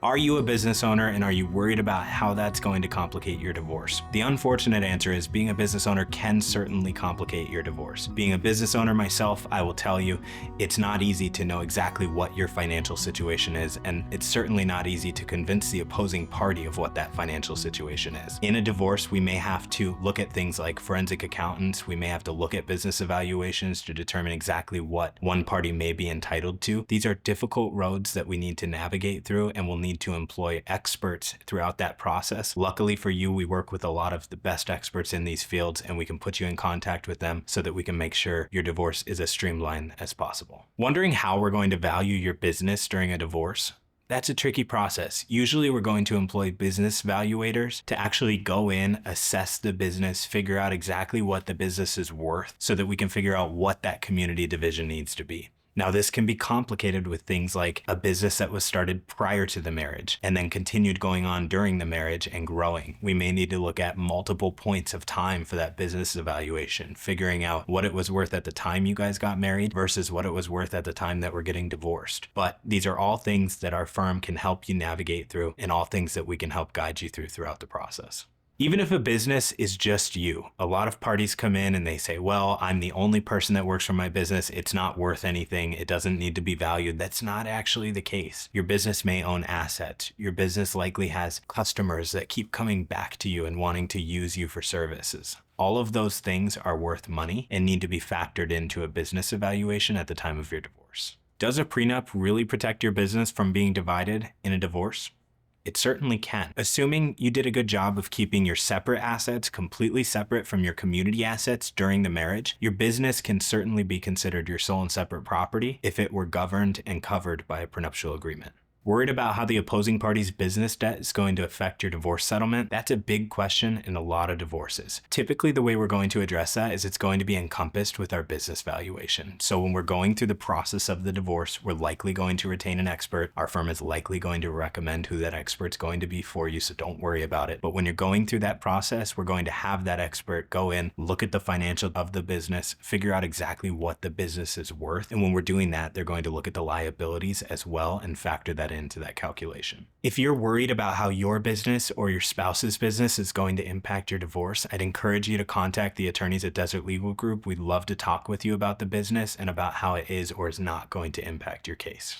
Are you a business owner and are you worried about how that's going to complicate your divorce? The unfortunate answer is being a business owner can certainly complicate your divorce. Being a business owner myself, I will tell you, it's not easy to know exactly what your financial situation is, and it's certainly not easy to convince the opposing party of what that financial situation is. In a divorce, we may have to look at things like forensic accountants, we may have to look at business evaluations to determine exactly what one party may be entitled to. These are difficult roads that we need to navigate through, and we'll need to employ experts throughout that process. Luckily for you, we work with a lot of the best experts in these fields, and we can put you in contact with them so that we can make sure your divorce is as streamlined as possible. Wondering how we're going to value your business during a divorce? That's a tricky process. Usually we're going to employ business valuators to actually go in, assess the business, figure out exactly what the business is worth so that we can figure out what that community division needs to be. Now, this can be complicated with things like a business that was started prior to the marriage and then continued going on during the marriage and growing. We may need to look at multiple points of time for that business evaluation, figuring out what it was worth at the time you guys got married versus what it was worth at the time that we're getting divorced. But these are all things that our firm can help you navigate through and all things that we can help guide you through throughout the process. Even if a business is just you, a lot of parties come in and they say, well, I'm the only person that works for my business. It's not worth anything. It doesn't need to be valued. That's not actually the case. Your business may own assets. Your business likely has customers that keep coming back to you and wanting to use you for services. All of those things are worth money and need to be factored into a business evaluation at the time of your divorce. Does a prenup really protect your business from being divided in a divorce? It certainly can. Assuming you did a good job of keeping your separate assets completely separate from your community assets during the marriage, your business can certainly be considered your sole and separate property if it were governed and covered by a prenuptial agreement. Worried about how the opposing party's business debt is going to affect your divorce settlement? That's a big question in a lot of divorces. Typically, the way we're going to address that is it's going to be encompassed with our business valuation. So when we're going through the process of the divorce, we're likely going to retain an expert. Our firm is likely going to recommend who that expert's going to be for you, so don't worry about it. But when you're going through that process, we're going to have that expert go in, look at the financial of the business, figure out exactly what the business is worth. And when we're doing that, they're going to look at the liabilities as well and factor that into that calculation. If you're worried about how your business or your spouse's business is going to impact your divorce, I'd encourage you to contact the attorneys at Desert Legal Group. We'd love to talk with you about the business and about how it is or is not going to impact your case.